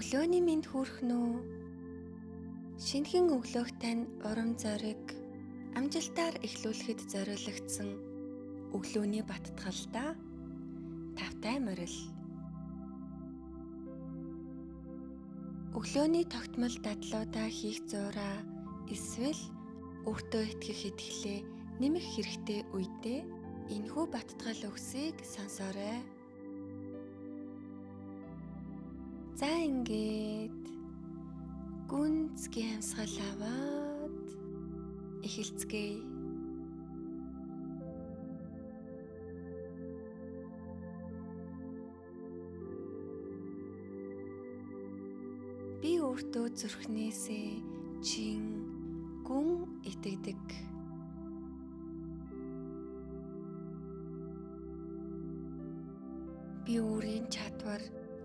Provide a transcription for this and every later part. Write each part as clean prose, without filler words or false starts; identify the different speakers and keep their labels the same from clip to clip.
Speaker 1: Өглөөний мэнд хүрэх нү. Шинэхэн өглөөх тань урам зориг амжилтаар эхлүүлэхэд зориулагдсан өглөөний баттгалдаа тавтай морил. Өглөөний тогтмол дадлуудаа хийх зураа эсвэл өөртөө итгэх итгэлээ нэмэх хэрэгтэй үедээ энэхүү баттгал үгсийг сонсоорой. За ингээд гүнзгий амьсгал аваад эхэлцгээе. Би өөртөө зүрхнээсээ чин гүн итгэдэг. Би өөрийн чадвар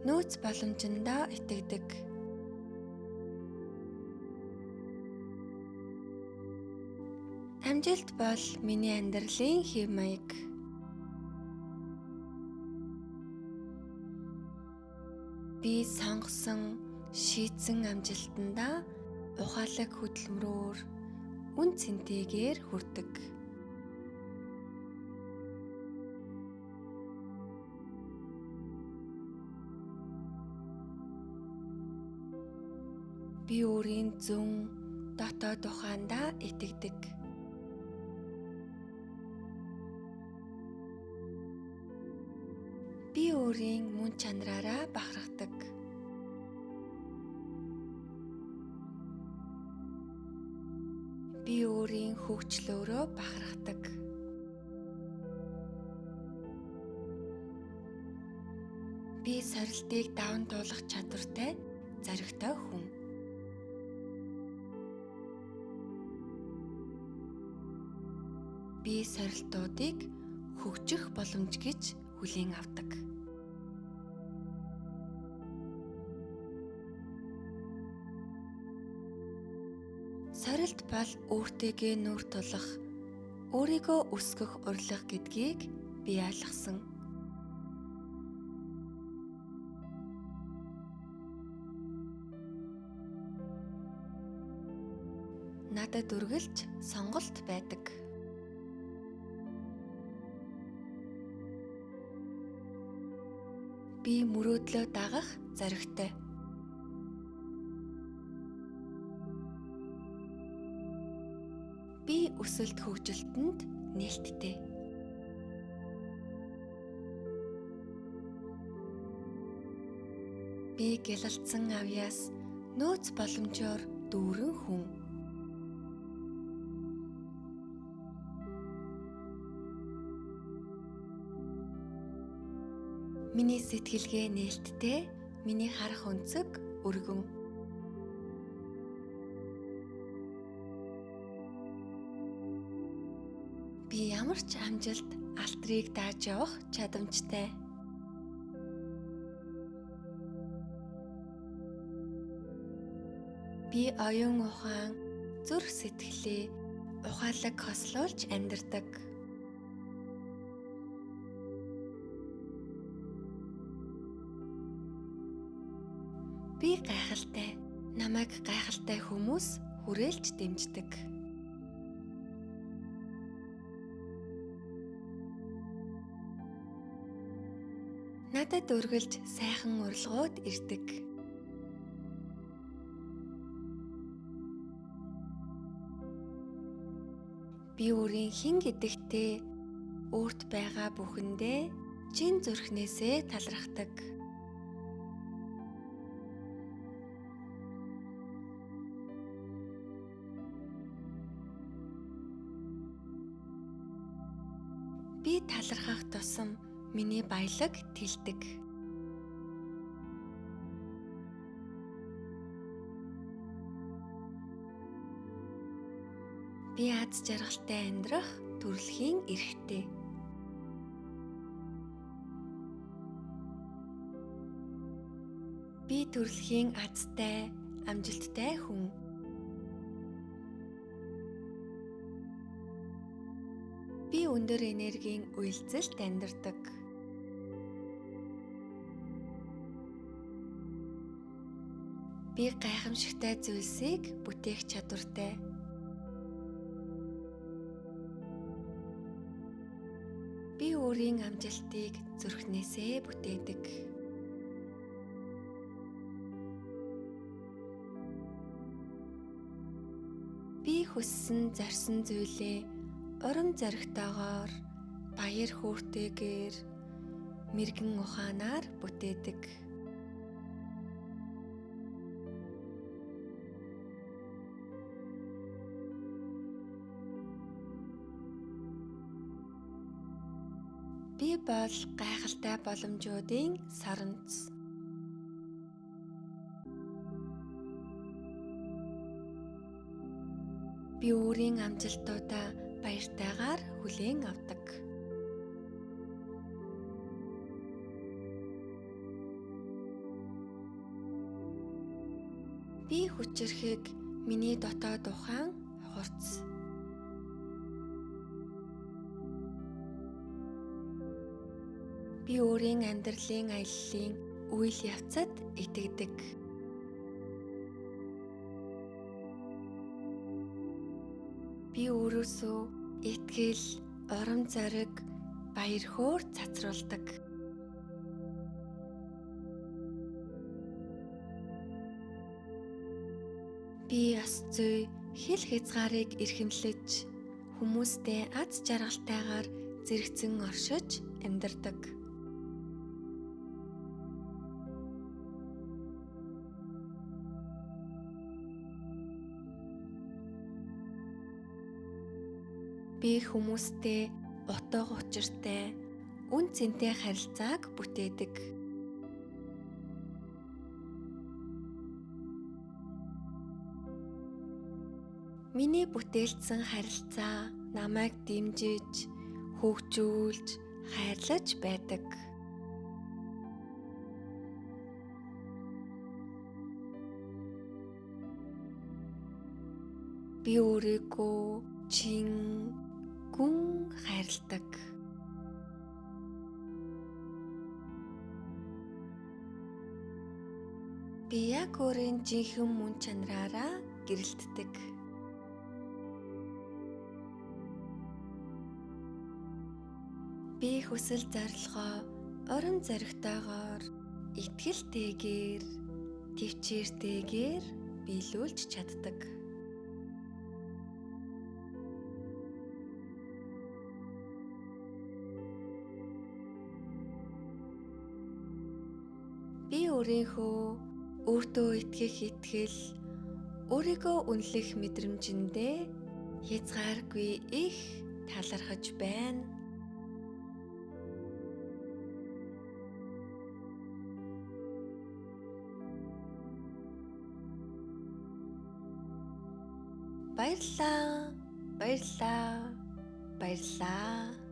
Speaker 1: нөөц боломжиндоо итгэдэг. Амжилт бол миний амьдралын хэв маяг. Би сонгосон, шийдсэн амжилтандаа ухаалаг хөдөлмөрөөр үн цэнтэйгээр хүрдэг. Би өөрийн зүүн дотоод ухаандаа итгэдэг. Би өөрийн мөн чанараараа бахархдаг. Би өөрийн хөгжлөөрөө бахархдаг. Би сорилтыг даван туулах чадвартай, зоригтой хүн. Би сорилтуудыг хөгжих боломж гэж хүлээн авдаг. Сорилт бол өөртөөгөө нүүр тулах, өөрийгөө өсгөх урилга гэдгийг би ойлгосон. Надад үргэлж сонголт байдаг. Би мөрөөдлөө дагах зоригтой. Би өсөлт хөгжилтөнд нээлттэй. Би гялалцсан авьяас нөөц боломжоор дүүрэн хүн. Миний сэтгэлгээ нээлттэй, миний харах өнцөг өргөн. Би ямар ч амжилт алтрыг дааж явах чадамжтай. Би оюун ухаан, зүрх сэтгэлээ ухаалаг хослуулж амьдардаг. Би гайхалтай, намайг гайхалтай хүмүүс хүрээлж дэмждэг. Надад үргэлж сайхан урилгууд ирдэг. Би өөрийн хэн гэдэгтээ өөрт байгаа бүхэндээ чин зүрхнээсээ талархдаг. Би талархах тусам миний баялаг тэлдэг. Би аз жаргалтай амьдрах төрөлхийн эрхтэй. Би төрөлхийн азтай, амжилттай хүн. Би өндөр энергийн үйлдэлд амьдардаг. Би гайхамшигтай зүйлсийг бүтээх чадвартай. Би өөрийн амжилтыг зүрхнээсээ бүтээдэг. Би хүссэн зорьсон зүйлээ урам зоригтойгоор баяр хөөртэйгээр мэргэн ухаанаар бүтээдэг. Би бол гайхалтай боломжуудын соронц. Би өөрийн амжилтуудаа баяртайгаар хүлээн авдаг. Би хүчрэхэг миний дотоод ухаан хурц. Би өөрийн амьдралын аяллаа үйл явцад итгэдэг. Би өөрөөсөө итгэл, урам зориг, баяр хөөр цацруулдаг. Би ёс зүй, хэл хязгаарыг эрхэмлэж, хүмүүстэй аз жаргалтайгаар зэрэгцэн оршиж амьдардаг. Би хүмүүстэй утга учиртай, үн цэнтэй харилцааг бүтээдэг. Миний бүтээлсэн харилцаа намайг дэмжиж, хөгжүүлж, хайрлаж байдаг. Би өөрийгөө чин гүн хайрладаг. Би яг өөрийн жинхэнэ мөн чанараараа гэрэлтдэг. Би хүсэл зорилгоо урам зоригтойгоор, итгэлтэйгээр, төвчээртэйгээр биелүүлж чаддаг. Би өөрийнхөө өөртөө итгэх итгэл, өөрийгөө үнэлэх мэдрэмжиндээ хязгааргүй их талархаж байна. Баярлалаа. Баярлалаа. Баярлалаа.